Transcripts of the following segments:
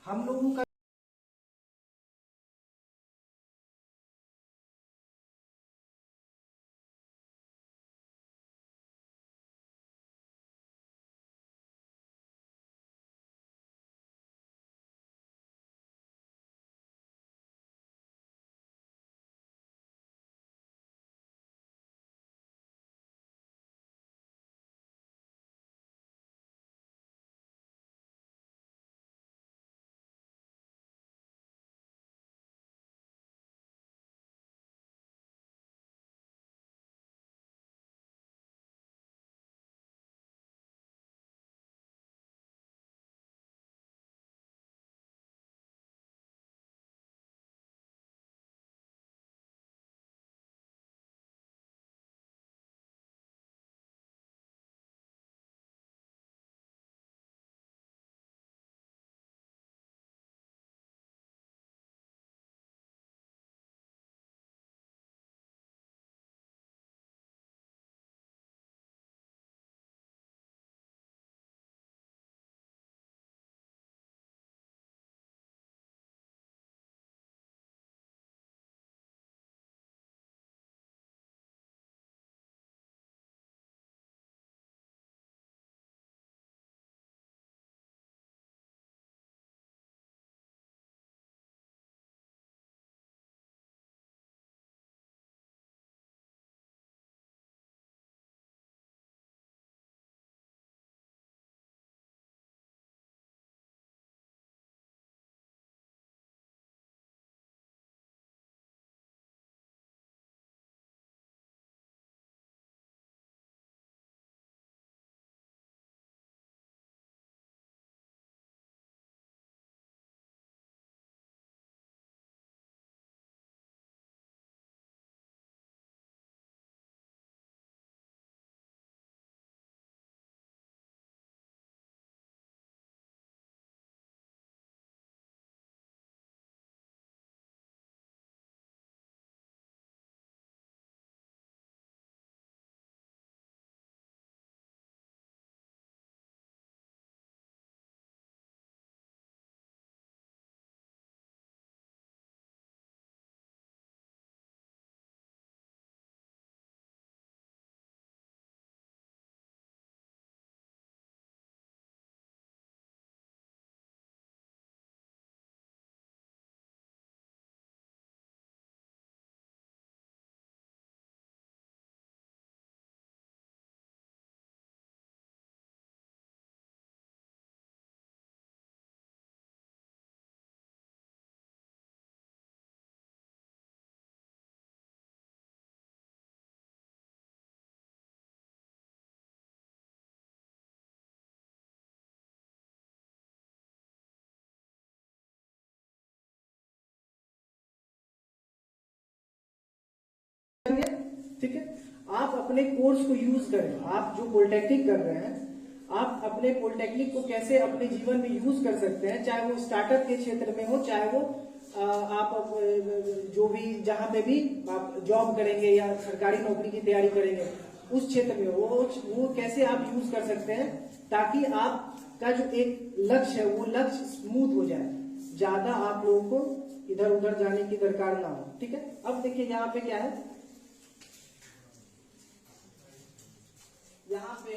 हम लोगों का ठीक है, आप अपने कोर्स को यूज करें। आप जो पॉलिटेक्निक कर रहे हैं, आप अपने पॉलिटेक्निक को कैसे अपने जीवन में यूज कर सकते हैं, चाहे वो स्टार्टअप के क्षेत्र में हो, चाहे वो आप जो भी जहां पे भी आप जॉब करेंगे या सरकारी नौकरी की तैयारी करेंगे उस क्षेत्र में वो कैसे आप यूज कर सकते हैं, ताकि आपका जो एक लक्ष्य है वो लक्ष्य स्मूथ हो जाए, ज्यादा आप लोगों को इधर उधर जाने की दरकार ना हो। ठीक है, अब देखिए यहाँ पे क्या है, यहाँ पे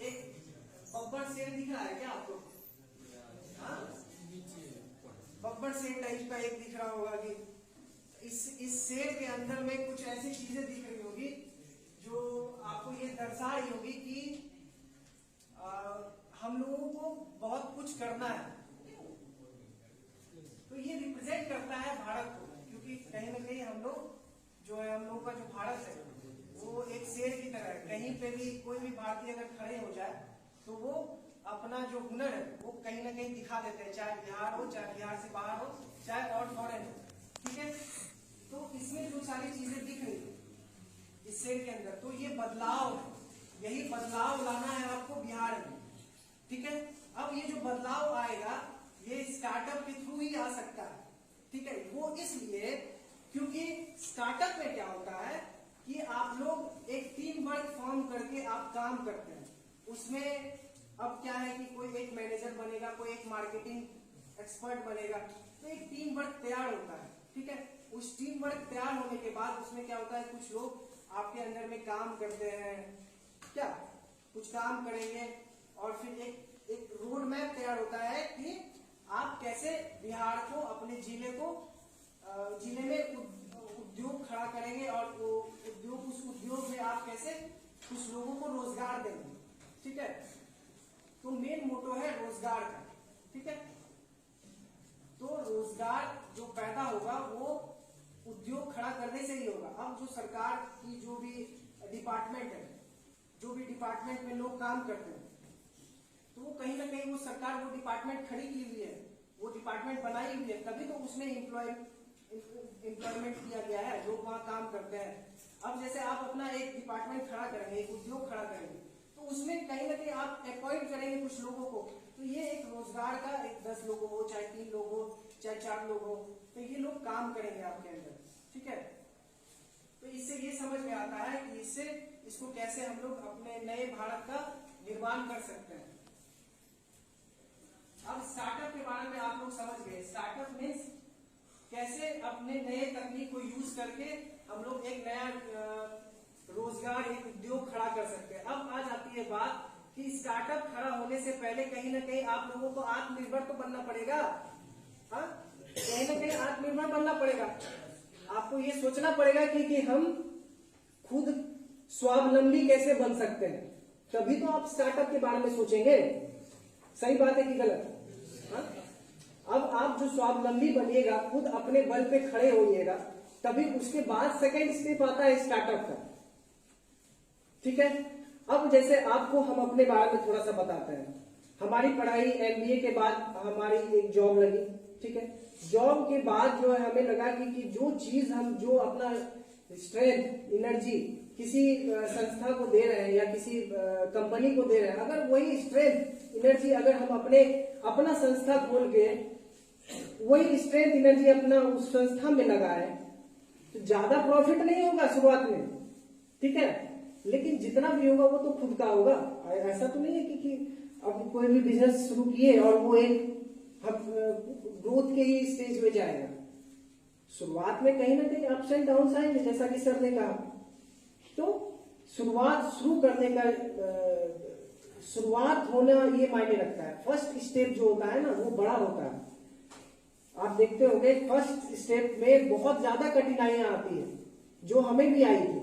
एक बब्बर शेर दिख रहा है क्या आपको? हाँ, बब्बर शेर टाइप का एक दिख रहा होगा कि इस शेर के अंदर में कुछ ऐसी चीजें दिख रही होगी जो आपको ये दर्शा रही होगी कि हम लोगों को बहुत कुछ करना है। तो ये रिप्रेजेंट करता है भारत को, क्योंकि कहीं ना कहीं हम लोग जो है, हम लोग का जो भारत है वो एक शेर की तरह है। कहीं पे भी कोई भी भारतीय अगर खड़े हो जाए तो वो अपना जो हुनर है वो कहीं ना कहीं दिखा देते हैं, चाहे बिहार हो, चाहे बिहार से बाहर हो, चाहे और फॉरेन हो। ठीक है, तो इसमें जो सारी चीजें दिख रही है इस शेर के अंदर, तो ये बदलाव है, यही बदलाव लाना है आपको बिहार में। ठीक है, अब ये जो बदलाव आएगा ये स्टार्टअप के थ्रू ही आ सकता है। ठीक है, वो इसलिए क्योंकि स्टार्टअप में क्या होता है कि आप लोग एक टीम वर्क फॉर्म करके आप काम करते हैं, उसमें अब क्या है कि कोई एक मैनेजर बनेगा, कोई एक मार्केटिंग एक्सपर्ट बनेगा, तो एक टीम वर्क तैयार होता है, ठीक है। उस टीम वर्क तैयार होने के बाद उसमें क्या होता है, कुछ लोग आपके अंदर में काम करते हैं, क्या कुछ काम करेंगे, और फिर एक रोड मैप तैयार होता है कि आप कैसे बिहार को, अपने जिले में उद्योग खड़ा करेंगे, और उस उद्योग में आप कैसे कुछ लोगों को रोजगार देंगे, ठीक है। तो मेन मोटो है रोजगार का, ठीक है। तो रोजगार जो पैदा होगा वो उद्योग खड़ा करने से ही होगा। अब जो सरकार की जो भी डिपार्टमेंट है, जो भी डिपार्टमेंट में लोग काम करते हैं, तो वो कहीं ना कहीं वो सरकार वो डिपार्टमेंट खड़ी की हुई है, वो डिपार्टमेंट बनाई हुई है, तभी तो उसमें एम्प्लॉयमेंट किया गया है, लोग वहां काम करते हैं। अब जैसे आप अपना एक डिपार्टमेंट खड़ा करेंगे, एक उद्योग खड़ा करेंगे, तो उसमें कहीं ना कहीं आप अपॉइंट करेंगे कुछ लोगों को, तो ये एक रोजगार का, एक 10 लोग हो, चाहे 3 लोग हो, चाहे 4 लोग हो, तो ये लोग काम करेंगे आपके अंदर, ठीक है। तो इससे ये समझ में आता है कि इसको कैसे हम लोग अपने नए भारत का निर्माण कर सकते हैं। अब स्टार्टअप के बारे में आप लोग समझ गए। स्टार्टअप मीन्स कैसे अपने नए तकनीक को यूज करके हम लोग एक नया रोजगार, एक उद्योग खड़ा कर सकते हैं। अब आ जाती है बात कि स्टार्टअप खड़ा होने से पहले कहीं ना कहीं आप लोगों को आत्मनिर्भर तो बनना पड़ेगा, हाँ, कहीं ना कहीं आत्मनिर्भर बनना पड़ेगा। आपको ये सोचना पड़ेगा कि हम खुद स्वावलंबी कैसे बन सकते हैं, तभी तो आप स्टार्टअप के बारे में सोचेंगे। सही बात है कि गलत? हाँ? अब आप जो स्वावलंबी बनिएगा, खुद अपने बल पे खड़े होइएगा, तभी उसके बाद सेकंड स्टेप आता है स्टार्टअप का, ठीक है। अब जैसे आपको हम अपने बारे में थोड़ा सा बताते हैं। हमारी पढ़ाई MBA के बाद हमारी एक जॉब लगी, ठीक है। जॉब के बाद जो है हमें लगा कि जो चीज हम जो अपना स्ट्रेंथ, एनर्जी किसी संस्था को दे रहे हैं या किसी कंपनी को दे रहे हैं, अगर वही स्ट्रेंथ एनर्जी अगर हम अपना संस्था खोल के वही स्ट्रेंथ एनर्जी अपना उस संस्था में लगाए, तो ज्यादा प्रॉफिट नहीं होगा शुरुआत में, ठीक है, लेकिन जितना भी होगा वो तो खुद का होगा। ऐसा तो नहीं है कि अब कोई भी बिजनेस शुरू किए और वो एक ग्रोथ के ही स्टेज में जाएगा। शुरुआत में कहीं ना कहीं अप्स एंड डाउन आएंगे, जैसा कि सर ने कहा। तो शुरुआत होना ये मायने रखता है। फर्स्ट स्टेप जो होता है ना वो बड़ा होता है। आप देखते होंगे फर्स्ट स्टेप में बहुत ज्यादा कठिनाइयां आती है, जो हमें भी आई थी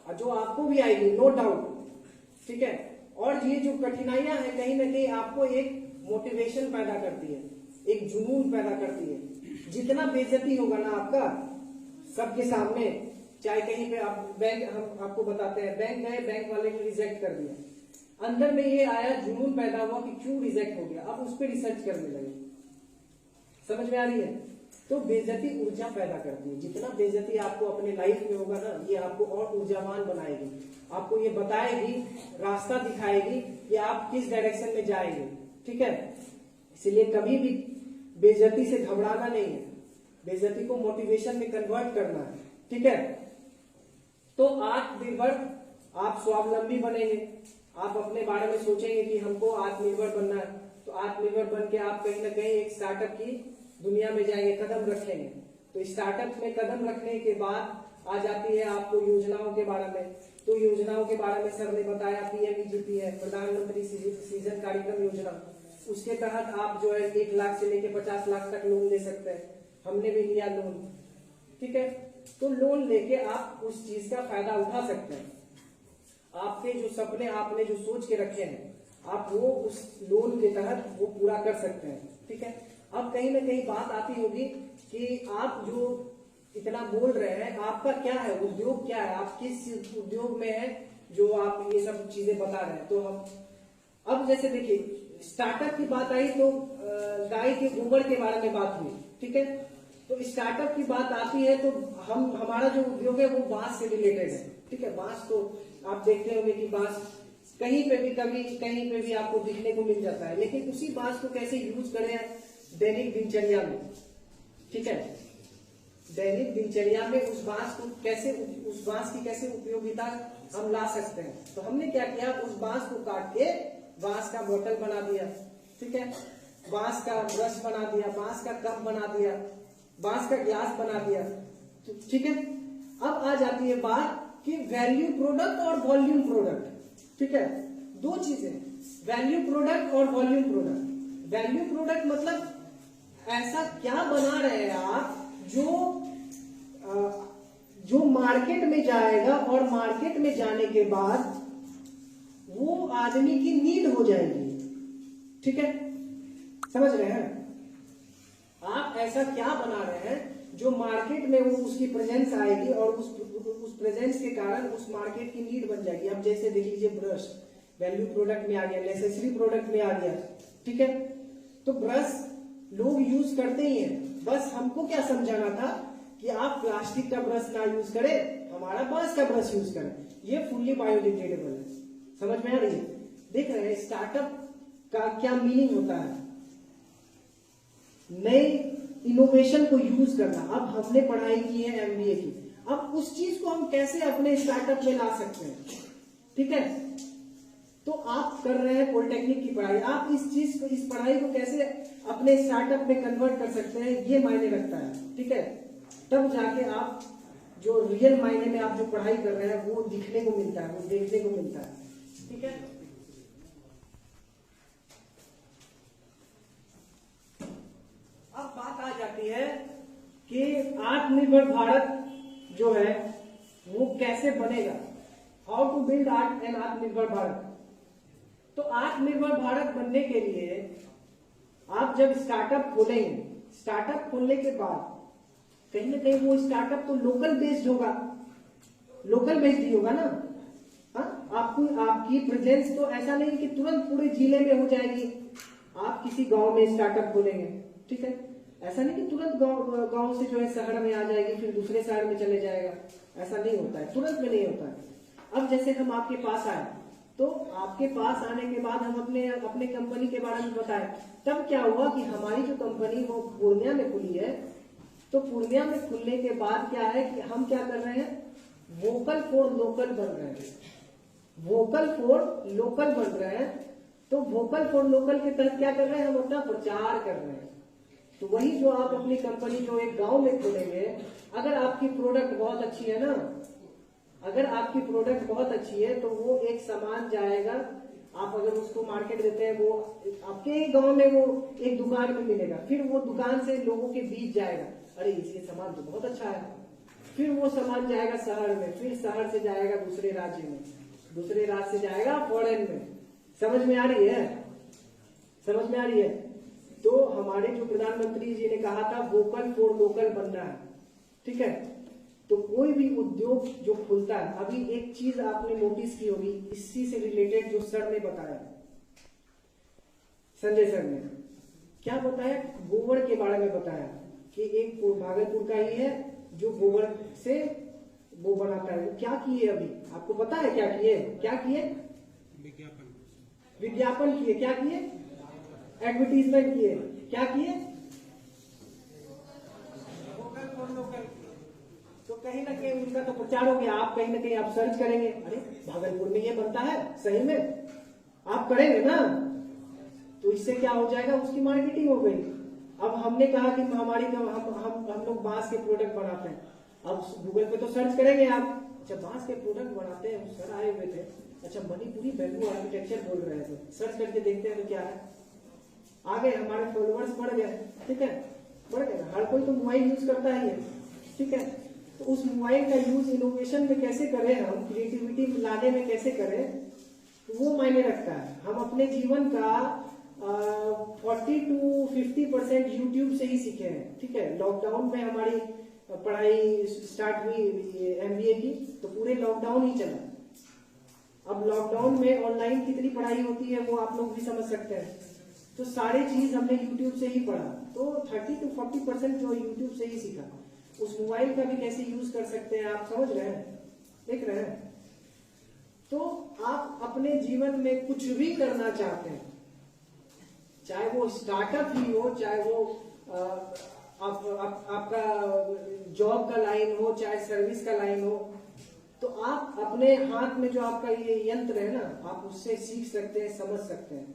और जो आपको भी आएगी, नो डाउट, ठीक है। और ये जो कठिनाइयां हैं कहीं ना कहीं आपको एक मोटिवेशन पैदा करती है, एक जुनून पैदा करती है। जितना बेइज्जती होगा ना आपका सबके सामने, चाहे कहीं पे आप बैंक, हम आपको बताते हैं, बैंक गए, बैंक वाले ने रिजेक्ट कर दिया, अंदर में ये आया, जुनून पैदा हुआ कि क्यों रिजेक्ट हो गया, अब उस पर रिसर्च करने लगे। समझ में आ रही है? तो बेइज्जती ऊर्जा पैदा करती है। जितना बेइज्जती आपको अपने लाइफ में होगा ना, ये आपको और ऊर्जावान बनाएगी, आपको ये बताएगी, रास्ता दिखाएगी कि आप किस डायरेक्शन में जाएंगे, ठीक है। इसलिए कभी भी बेइज्जती से घबराना नहीं है, बेइज्जती को मोटिवेशन में कन्वर्ट करना है, ठीक है। तो आत्मनिर्भर, आप स्वावलंबी बनेंगे, आप अपने बारे में सोचेंगे कि हमको आत्मनिर्भर बनना है, तो आत्मनिर्भर बन के आप कहीं ना कहीं एक स्टार्टअप की दुनिया में जाएंगे, कदम रखेंगे। तो स्टार्टअप में कदम रखने के बाद आ जाती है आपको योजनाओं के बारे में। तो योजनाओं के बारे में सर ने बताया, PMEGP है, प्रधानमंत्री सृजन कार्यक्रम योजना। उसके तहत आप जो है 1 लाख से लेके 50 लाख तक लोन ले सकते हैं। हमने भी लिया लोन, ठीक है। तो लोन लेके आप उस चीज का फायदा उठा सकते हैं। आपके जो सपने आपने जो सोच के रखे हैं, आप वो उस लोन के तहत वो पूरा कर सकते हैं, ठीक है। अब कहीं ना कहीं बात आती होगी कि आप जो इतना बोल रहे हैं, आपका क्या है, उद्योग क्या है, आप किस उद्योग में है जो आप ये सब चीजें बता रहे हैं। तो हम अब जैसे देखिए, स्टार्टअप की बात आई तो गाय के गोबर के बारे में बात हुई, ठीक है। तो स्टार्टअप की बात आती है तो हमारा जो उद्योग है वो बांस से रिलेटेड है, ठीक है। बांस तो आप देखते होंगे कि बांस कहीं पे भी कभी कहीं पे भी आपको दिखने को मिल जाता है, लेकिन उसी बांस को कैसे यूज करें दैनिक दिनचर्या में, ठीक है। दैनिक दिनचर्या में उस बांस की कैसे उपयोगिता हम ला सकते हैं। तो हमने क्या किया, उस बांस को काट के बांस का बोतल बना दिया, ठीक है, बांस का ब्रश बना दिया, बांस का कप बना दिया, बांस का ग्लास बना दिया, ठीक है। अब आ जाती है बात कि वैल्यू प्रोडक्ट और वॉल्यूम प्रोडक्ट, ठीक है, दो चीजें, वैल्यू प्रोडक्ट और वॉल्यूम प्रोडक्ट। वैल्यू प्रोडक्ट मतलब ऐसा क्या बना रहे हैं आप जो मार्केट में जाएगा और मार्केट में जाने के बाद वो आदमी की नीड हो जाएगी, ठीक है, समझ रहे हैं आप। ऐसा क्या बना रहे हैं जो मार्केट में वो उसकी प्रेजेंस आएगी और उस प्रेजेंस के कारण उस मार्केट की नीड बन जाएगी। अब जैसे देख लीजिए ब्रश वैल्यू प्रोडक्ट में आ गया, नेसेसरी प्रोडक्ट में आ गया, ठीक है। तो ब्रश लोग यूज करते ही हैं, बस हमको क्या समझाना था कि आप प्लास्टिक का ब्रश ना यूज करें, हमारा बांस का ब्रश यूज करें, ये फुल्ली बायोडिग्रेडेबल है। समझ में आ रही है? देख रहे हैं स्टार्टअप का क्या मीनिंग होता है, नए इनोवेशन को यूज करना। अब हमने पढ़ाई की है एमबीए की, अब उस चीज को हम कैसे अपने स्टार्टअप में ला सकते हैं, ठीक है। तो आप कर रहे हैं पॉलिटेक्निक की पढ़ाई, आप इस चीज को, इस पढ़ाई को कैसे अपने स्टार्टअप में कन्वर्ट कर सकते हैं, ये मायने रखता है, ठीक है। तब जाके आप जो रियल मायने में आप जो पढ़ाई कर रहे हैं वो दिखने को मिलता है, वो देखने को मिलता है, ठीक है। अब बात आ जाती है कि आत्मनिर्भर भारत जो है वो कैसे बनेगा, हाउ टू बिल्ड एन आत्मनिर्भर भारत। तो आत्मनिर्भर भारत बनने के लिए आप जब स्टार्टअप खोलेंगे, स्टार्टअप खोलने के बाद कहीं ना कहीं वो स्टार्टअप तो लोकल बेस्ड होगा, लोकल बेस्ड ही होगा ना। हाँ, आपकी प्रेजेंस तो ऐसा नहीं कि तुरंत पूरे जिले में हो जाएगी। आप किसी गांव में स्टार्टअप खोलेंगे, ठीक है, ऐसा नहीं कि तुरंत गांव से जो है शहर में आ जाएगी, फिर दूसरे शहर में चले जाएगा, ऐसा नहीं होता है, तुरंत में नहीं होता है। अब जैसे हम आपके पास आए, तो आपके पास आने के बाद हम अपने कंपनी के बारे में बताएं, तब क्या हुआ कि हमारी जो कंपनी वो पूर्णिया में खुली है। तो पूर्णिया में खुलने के बाद क्या है कि हम क्या कर रहे हैं, वोकल फॉर लोकल बन रहे हैं, वोकल फॉर लोकल बन रहे हैं। तो वोकल फॉर लोकल के तहत क्या कर रहे हैं, हम अपना प्रचार कर रहे हैं। तो वही जो आप अपनी कंपनी जो एक गांव में खोलेंगे, अगर आपकी प्रोडक्ट बहुत अच्छी है ना, अगर आपकी प्रोडक्ट बहुत अच्छी है तो वो एक सामान जाएगा, आप अगर उसको मार्केट देते हैं, वो आपके गांव में वो एक दुकान में मिलेगा, फिर वो दुकान से लोगों के बीच जाएगा, अरे ये सामान तो बहुत अच्छा है, फिर वो सामान जाएगा शहर में, फिर शहर से जाएगा दूसरे राज्य में, दूसरे राज्य से जाएगा फॉरेन में। समझ में आ रही है? समझ में आ रही है? तो हमारे जो प्रधानमंत्री जी ने कहा था वोकल फॉर लोकल बनना है, ठीक है। तो कोई भी उद्योग जो खुलता है, अभी एक चीज आपने नोटिस की होगी, इसी से रिलेटेड जो सर ने बताया, संजय सर ने क्या बताया, गोबर के बारे में बताया कि एक भागलपुर का ही है जो गोबर से वो बनाता है। वो क्या किए अभी आपको पता है, क्या किए, क्या किए, विज्ञापन किए, क्या किए, एडवर्टीजमेंट किए, क्या किए, वोकल फॉर लोकल। तो कहीं ना कहीं उनका तो प्रचार हो गया। आप कहीं ना कहीं आप सर्च करेंगे, अरे भागलपुर में ये बनता है, सही में आप करेंगे ना, तो इससे क्या हो जाएगा, उसकी मार्केटिंग हो गई। अब हमने कहा कि हमारी हम लोग बांस के प्रोडक्ट बनाते हैं, अब गूगल पे तो सर्च करेंगे आप, अच्छा बांस के प्रोडक्ट बनाते हैं, सर आए हुए थे, अच्छा मणिपुरी बैम्बू आर्किटेक्चर बोल रहे थे, सर्च करके देखते हैं तो क्या है, आ गए, हमारे फॉलोअर्स बढ़ गए, ठीक है, बढ़ गए। हर कोई तो मोबाइल यूज करता ही है, ठीक है। तो उस मोबाइल का यूज इनोवेशन में कैसे करें, हम क्रिएटिविटी लाने में कैसे करें, तो वो मायने रखता है। हम अपने जीवन का 40 to 50% यूट्यूब से ही सीखे हैं, ठीक है। लॉकडाउन में हमारी पढ़ाई स्टार्ट हुई एमबीए की, तो पूरे लॉकडाउन ही चला। अब लॉकडाउन में ऑनलाइन कितनी पढ़ाई होती है वो आप लोग भी समझ सकते हैं। तो सारी चीज हमने यूट्यूब से ही पढ़ा, तो 30 to 40% जो यूट्यूब से ही सीखा। उस मोबाइल का भी कैसे यूज कर सकते हैं आप समझ रहे हैं, देख रहे हैं। तो आप अपने जीवन में कुछ भी करना चाहते हैं, चाहे वो स्टार्टअप ही हो, चाहे वो आपका जॉब का लाइन हो, चाहे सर्विस का लाइन हो, तो आप अपने हाथ में जो आपका ये यंत्र है ना, आप उससे सीख सकते हैं, समझ सकते हैं।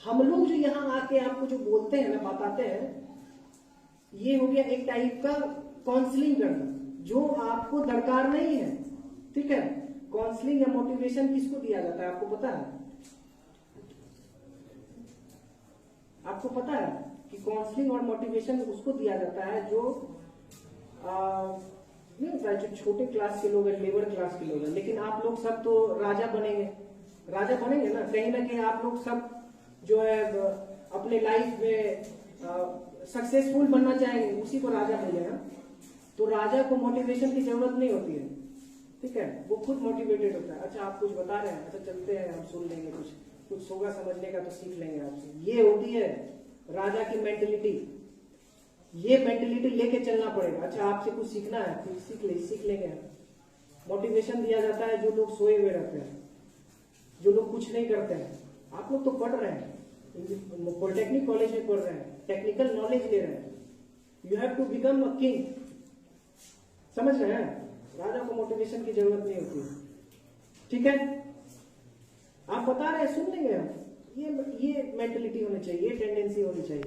हम लोग जो यहाँ आके आपको जो बोलते हैं ना, बताते हैं, ये हो गया एक टाइप का काउंसलिंग करना, जो आपको दरकार नहीं है। ठीक है, काउंसलिंग या मोटिवेशन किसको दिया जाता है आपको पता है? आपको पता है कि काउंसलिंग और मोटिवेशन उसको दिया जाता है जो नहीं होता है, जो छोटे क्लास के लोग हैं, लेबर क्लास के लोग हैं। लेकिन आप लोग सब तो राजा बनेंगे, राजा बनेंगे ना कहीं आप लोग सब जो है अपने लाइफ में सक्सेसफुल बनना चाहेंगे, उसी को राजा बोलेगा। तो राजा को मोटिवेशन की जरूरत नहीं होती है, ठीक है, वो खुद मोटिवेटेड होता है। अच्छा आप कुछ बता रहे हैं, अच्छा चलते हैं, हम सुन लेंगे, कुछ होगा समझने का तो सीख लेंगे आपसे। ये होती है राजा की मेंटेलिटी, ये मेंटेलिटी लेके चलना पड़ेगा। अच्छा आपसे कुछ सीखना है, कुछ सीख लेंगे। मोटिवेशन दिया जाता है जो लोग सोए हुए रहते हैं, जो लोग कुछ नहीं करते हैं। आप लोग तो पढ़ रहे हैं, पॉलिटेक्निक कॉलेज में पढ़ रहे हैं, टेक्निकल नॉलेज ले रहे हैं। You have to become a king, समझ रहे हैं? राजा को मोटिवेशन की जरूरत नहीं होती, ठीक है। आप बता रहे हैं, सुन लेंगे हम। ये मेंटेलिटी होनी चाहिए, ये टेंडेंसी होनी चाहिए,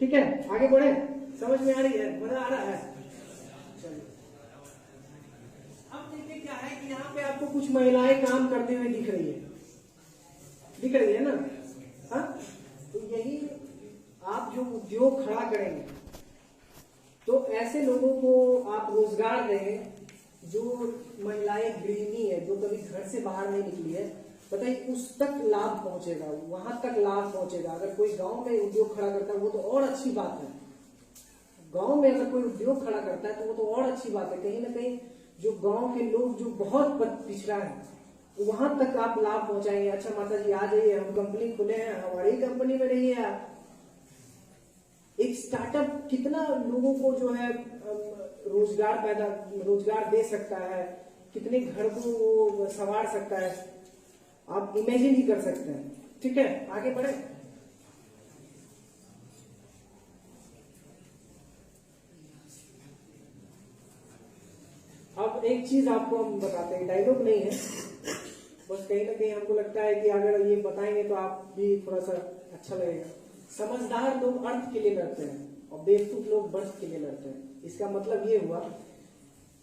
ठीक है। आगे बढ़े, समझ में आ रही है, मजा आ रहा है? चलिए अब देखिए क्या है कि यहाँ पे आपको कुछ महिलाएं काम करते हुए दिख रही है ना? हाँ, तो यही आप जो उद्योग खड़ा करेंगे, तो ऐसे लोगों को आप रोजगार देंगे। जो महिलाएं गृहिणी है, जो कभी घर से बाहर नहीं निकली है, बताइए उस तक लाभ पहुंचेगा, वहां तक लाभ पहुंचेगा। अगर कोई गांव में उद्योग खड़ा करता है वो तो और अच्छी बात है। गांव में अगर कोई उद्योग खड़ा करता है तो वो तो और अच्छी बात है। कहीं ना कहीं जो गांव के लोग जो बहुत पिछड़ा है, वहां तक आप लाभ पहुंचाएंगे। अच्छा माता जी आ जाइए, हम कंपनी खुले हैं, हमारी कंपनी में रहिए आप। एक स्टार्टअप कितना लोगों को जो है रोजगार दे सकता है, कितने घर को वो संवार सकता है, आप इमेजिन ही कर सकते हैं, ठीक है। आगे बढ़े। अब एक चीज आपको हम बताते हैं, डायलॉग नहीं है, बस कहीं ना कहीं हमको लगता है कि अगर ये बताएंगे तो आप भी थोड़ा सा अच्छा लगेगा। समझदार लोग अर्थ के लिए लड़ते हैं और बेवकूफ लोग बर्थ के लिए लड़ते हैं। इसका मतलब ये हुआ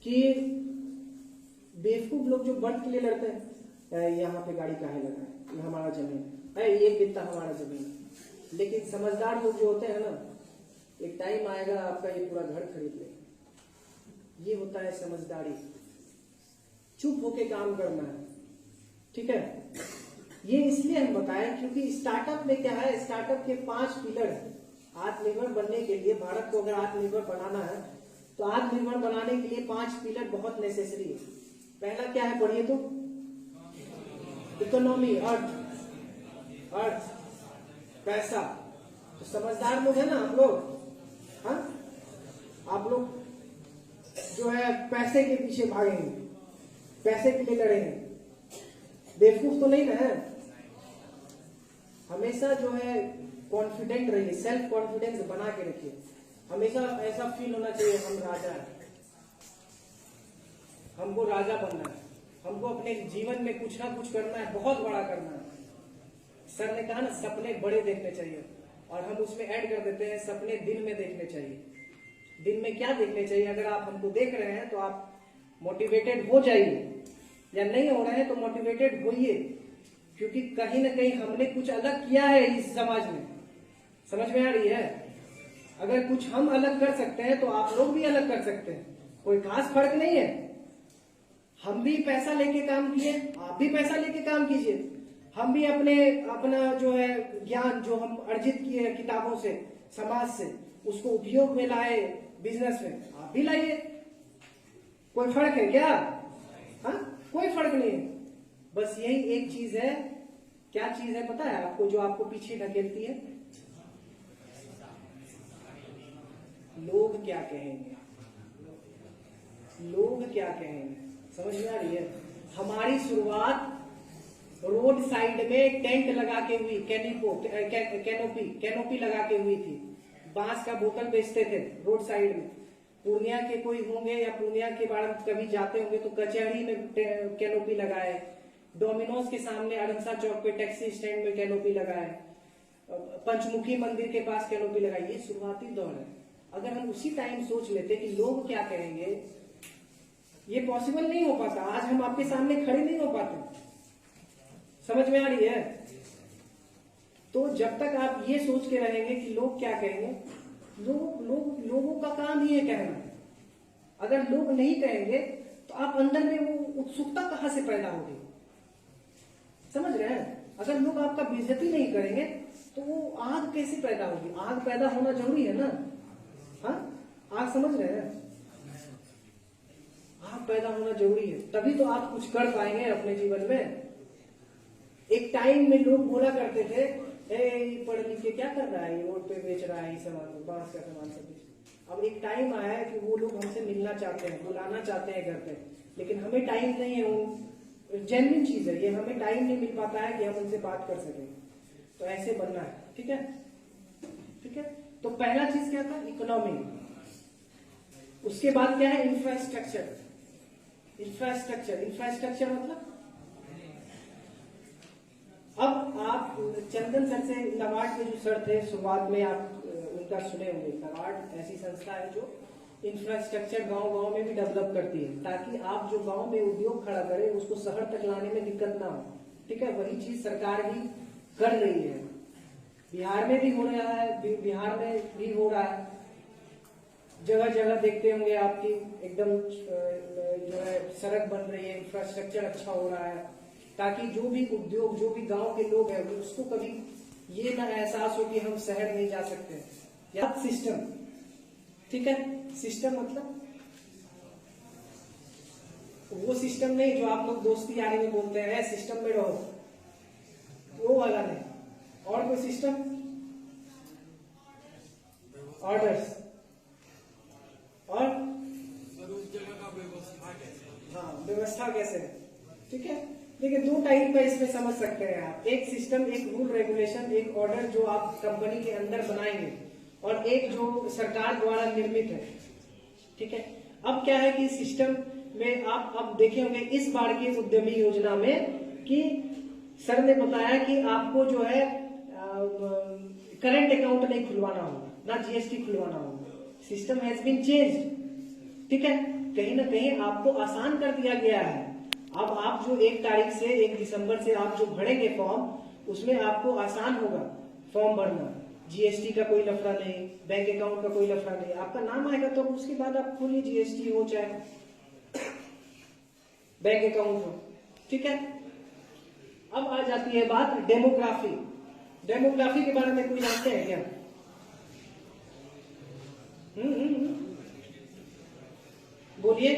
कि बेवकूफ लोग जो बर्थ के लिए लड़ते हैं, यहाँ पे गाड़ी काहे लगा है, ये हमारा जमीन है, ये कितना हमारा जमीन है। लेकिन समझदार लोग जो होते हैं ना, एक टाइम आएगा आपका ये पूरा घर खरीद लेगा। ये होता है समझदारी, चुप होके काम करना है, ठीक है। ये इसलिए हम बताएं क्योंकि स्टार्टअप में क्या है, स्टार्टअप के 5 पिलर है। आत्मनिर्भर बनने के लिए, भारत को अगर आत्मनिर्भर बनाना है तो आत्मनिर्भर बनाने के लिए 5 पिलर बहुत नेसेसरी है। पहला क्या है, पढ़िए तो, इकोनॉमी, अर्थ, पैसा। तो समझदार लोग है ना आप लोग, हाँ, आप लोग जो है पैसे के पीछे भागेंगे, पैसे के लिए लड़ेंगे। बेवकूफ तो नहीं ना है। हमेशा जो है कॉन्फिडेंट रहिए, सेल्फ कॉन्फिडेंस बना के रखिए। हमेशा ऐसा फील होना चाहिए हम राजा हैं, हमको राजा बनना है, हमको अपने जीवन में कुछ ना कुछ करना है, बहुत बड़ा करना है। सर ने कहा ना सपने बड़े देखने चाहिए, और हम उसमें ऐड कर देते हैं सपने दिन में देखने चाहिए। दिन में क्या देखने चाहिए? अगर आप हमको देख रहे हैं तो आप मोटिवेटेड हो जाइए, या नहीं हो रहे हैं तो मोटिवेटेड होइए, क्योंकि कहीं ना कहीं हमने कुछ अलग किया है इस समाज में। समझ में आ रही है? अगर कुछ हम अलग कर सकते हैं तो आप लोग भी अलग कर सकते हैं, कोई खास फर्क नहीं है। हम भी पैसा लेके काम किए, आप भी पैसा लेके काम कीजिए। हम भी अपना जो है ज्ञान जो हम अर्जित किए किताबों से, समाज से, उसको उपयोग में लाए बिजनेस में, आप भी लाइए। कोई फर्क है क्या? हाँ, कोई फर्क नहीं है। बस यही एक चीज है। क्या चीज है पता है आपको, जो आपको पीछे ढकेलती है? लोग क्या कहेंगे, लोग क्या कहेंगे। समझ में आ रही है? हमारी शुरुआत रोड साइड में टेंट लगा के हुई, कैनोपी लगा के हुई थी। बांस का बोतल बेचते थे रोड साइड में, पूर्णिया के कोई होंगे या पूर्णिया के बारे में कभी जाते होंगे तो कचहरी में कैनोपी लगाए, डोमिनोज के सामने अड़ंसा चौक पे टैक्सी स्टैंड में कैनोपी लगाए, पंचमुखी मंदिर के पास कैनोपी लगाई। ये शुरुआती दौर है। अगर हम उसी टाइम सोच लेते कि लोग क्या कहेंगे, ये पॉसिबल नहीं हो पाता। आज हम आपके सामने खड़े नहीं हो पाते। समझ में आ रही है? तो जब तक आप ये सोच के रहेंगे कि लोग क्या कहेंगे, लोगों का काम ही है कहना। अगर लोग नहीं कहेंगे तो आप अंदर में वो उत्सुकता कहां से पैदा होगी? समझ रहे हैं? अगर लोग आपका बेइज्जती नहीं करेंगे तो वो आग कैसे पैदा होगी? आग पैदा होना जरूरी है ना? हाँ, आग समझ रहे हैं? आग पैदा होना जरूरी है, तभी तो आप कुछ कर पाएंगे अपने जीवन में। एक टाइम में लोग बोला करते थे, पढ़ लिख के क्या कर रहा है, रोड पे बेच रहा है सामान, बांस का सामान सब। अब एक टाइम आया है कि वो लोग हमसे मिलना चाहते हैं, बुलाना चाहते हैं घर पे, लेकिन हमें टाइम नहीं है। वो जेन्युइन चीज है, ये हमें टाइम नहीं मिल पाता है कि हम उनसे बात कर सकें। तो ऐसे बनना है, ठीक है? ठीक है। तो पहला चीज क्या था? इकोनॉमी। उसके बाद क्या है? इंफ्रास्ट्रक्चर। इंफ्रास्ट्रक्चर मतलब अब आप चंदन सर से नाबार्ड के जो सर थे शुरुआत में, आप उनका सुने होंगे। नाबार्ड ऐसी संस्था है जो इंफ्रास्ट्रक्चर गांव में भी डेवलप करती है, ताकि आप जो गांव में उद्योग खड़ा करें उसको शहर तक लाने में दिक्कत ना हो। ठीक है, वही चीज सरकार भी कर रही है। बिहार में भी हो रहा है, बिहार में भी हो रहा है। जगह जगह देखते होंगे आपकी एकदम जो है सड़क बन रही है, इंफ्रास्ट्रक्चर अच्छा हो रहा है, ताकि जो भी उद्योग, जो भी गांव के लोग हैं, उसको कभी ये ना एहसास हो कि हम शहर नहीं जा सकते। या सिस्टम, ठीक है? सिस्टम मतलब वो सिस्टम नहीं जो आप लोग दोस्ती यारी में बोलते हैं, सिस्टम में रहो, वो वाला नहीं। और कोई सिस्टम? ऑर्डर्स। और हाँ, व्यवस्था कैसे है? ठीक है। देखिए, दो टाइप का इसमें समझ सकते हैं आप। एक सिस्टम, एक रूल रेगुलेशन, एक ऑर्डर जो आप कंपनी के अंदर बनाएंगे, और एक जो सरकार द्वारा निर्मित है। ठीक है। अब क्या है कि सिस्टम में आप अब देखे होंगे इस बार की उद्यमी योजना में कि सर ने बताया कि आपको जो है करंट अकाउंट नहीं खुलवाना होगा, ना जीएसटी खुलवाना होगा। System has been changed. ठीक है, कहीं ना कहीं आपको आसान कर दिया गया है। अब आप जो 1 तारीख से 1 दिसंबर से आप जो भरेंगे फॉर्म, उसमें आपको आसान होगा फॉर्म भरना। जीएसटी का कोई लफड़ा नहीं, बैंक अकाउंट का कोई लफड़ा नहीं। आपका नाम आएगा तो उसके बाद आप खोलिए, जीएसटी हो चाहे बैंक अकाउंट हो। ठीक है। अब आ जाती है बात डेमोग्राफी। डेमोग्राफी के बारे में कोई जानते हैं क्या? बोलिए।